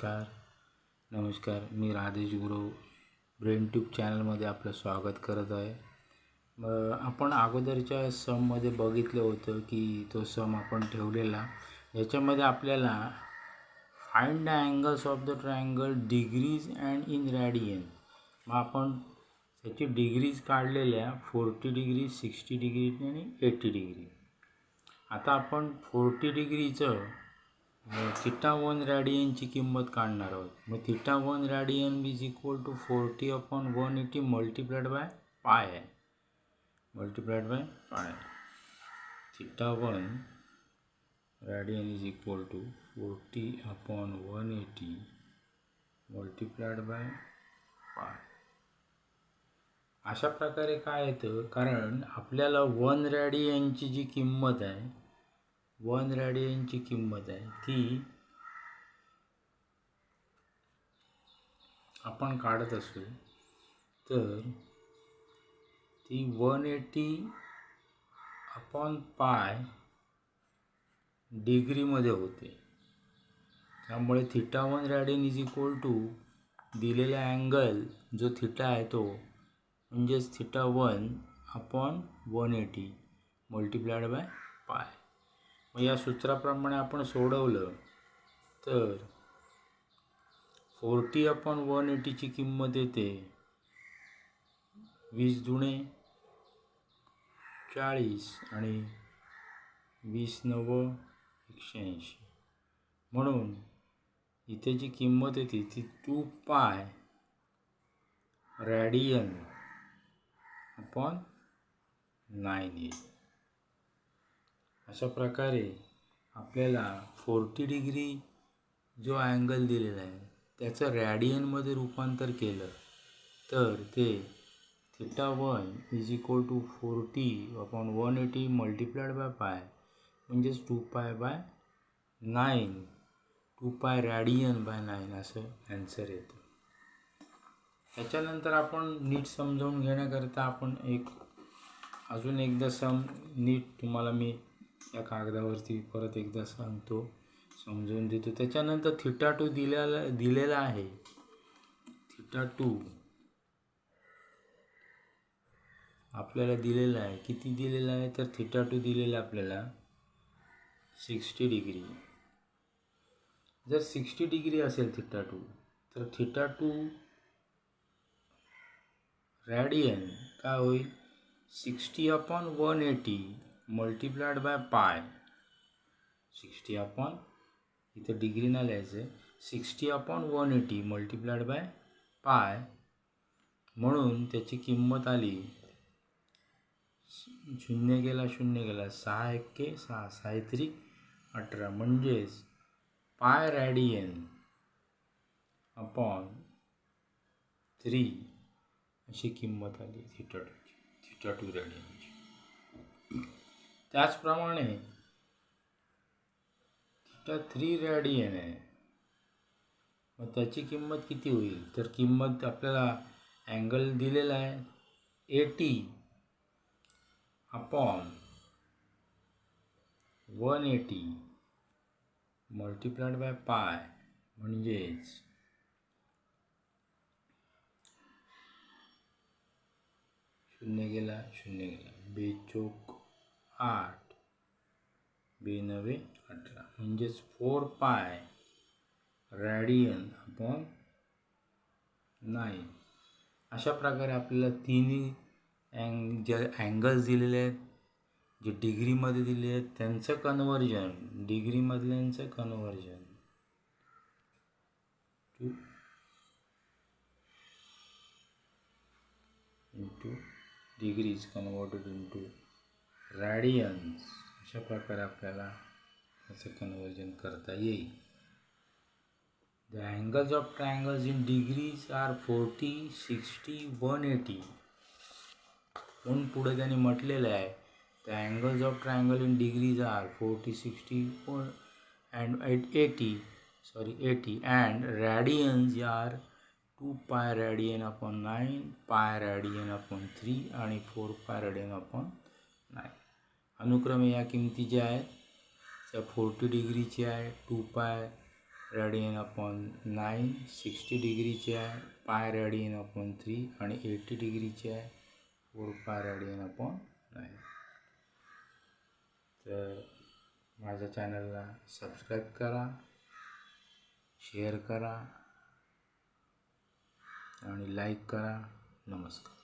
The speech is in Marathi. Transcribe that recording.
नमस्कार मी राजेश गुरु ब्रेन ट्यूब चॅनलमध्ये आपलं स्वागत करत आहे। आपण अगोदरच्या सममध्ये बघितलं होतं की तो सम आपण ठेवलेला, याच्यामध्ये आपल्याला find the angles of the triangle degrees and in radian. मग आपण त्याची डिग्रीज काढलेल्या 40 डिग्री, 60 डिग्री आणि 80 डिग्री। आता आपण 40 डिग्रीचं θ1 रेडियनची किंमत काढणार आहोत। मग θ1 radian is equal to 40/180 multiplied by pi आहे, multiplied by pi. θ1 radian is equal to 40/180 multiplied by pi. अशा प्रकारे काय येतं, कारण आपल्याला 1 रेडियनची जी किंमत आहे, 1 रेडियनची किंमत आहे ती आपण काढत असू तर ती 180/पाय डिग्रीमध्ये होते। त्यामुळे θ1 रेडियन इज इक्वल टू दिलेला अँगल जो थीटा आहे तो म्हणजेच θ1/180 मल्टिप्लाइड बाय पाय। मग या सूत्राप्रमाणे आपण सोडवलं तर 40/180 ची किंमत येते 20 दुणे 40 आणि 20 9 180। म्हणून इथे जी किंमत येते ती 2π रेडियन अपॉन 9 येईल। अशा प्रकारे आपल्याला 40 डिग्री जो अँगल दिलेला आहे त्याचं रेडियनमध्ये रूपांतर केलं तर ते θ1 is equal to 40/180 multiplied by pi म्हणजेच 2π/9, 2π रेडियन बाय 9 असं आन्सर येतं। त्याच्यानंतर आपण नीट समजावून घेण्याकरता आपण अजून एकदा सम नीट तुम्हाला मी या कागदावरती परत एकदा सांगतो, समजून देतो। त्याच्यानंतर θ2 दिलेला आहे। θ2 आपल्याला दिलेला आहे, किती दिलेला आहे तर θ2 दिलेला आपल्याला 60 डिग्री। जर 60 डिग्री असेल θ2 तर θ2 रेडियन काय होईल 60/180 मल्टिप्लाइड बाय पाय। 60 इथे डिग्री नाही लिहायचं, 60/180 मल्टिप्लाइड बाय पाय। म्हणून त्याची किंमत आली 0 गेला 0 गेला 6 1 6 6 3 18 म्हणजेच पाय रेडियन अपॉन 3 अशी किंमत आली θ2 रेडियनची। त्याचप्रमाणे θ3 रेडियन आहे, मग त्याची किंमत किती होईल तर किंमत आपल्याला अँगल दिलेला आहे 80/180 मल्टिप्लाइड बाय पाय म्हणजेच 0 गेला 0 गेला 2 चौक 8 2 9 18 म्हणजेच 4π रेडियन अपॉन 9। अशा प्रकारे आपल्याला तिन्ही जे अँगल्स दिलेले आहेत, जे डिग्रीमध्ये दिले आहेत त्यांचं कन्वर्जन, डिग्रीमधल्यांचं conversion into degrees converted into radians, अशा प्रकारे आपल्याला त्याचं कन्वर्जन करता येईल। The angles of triangles in degrees are 40, 60, 180। म्हणून पुढे त्यांनी म्हटलेलं आहे the angles of triangle in degrees are 40, 60 and 80 and radians are 2π radian upon 9, pi radian upon 3 आणि 4π रेडियन अपॉन 9। अनुक्रमे या किमती ज्या आहेत त्या 40 डिग्रीची आहे, 2π रेडियन अपॉन 9, 60 डिग्रीची आहे पाय रेडियन अपॉन 3 आणि 80 डिग्रीची आहे 4 पाय रेडियन अपॉन 9. तर माझ्या चॅनलला सबस्क्राईब करा, शेअर करा आणि लाईक करा. नमस्कार.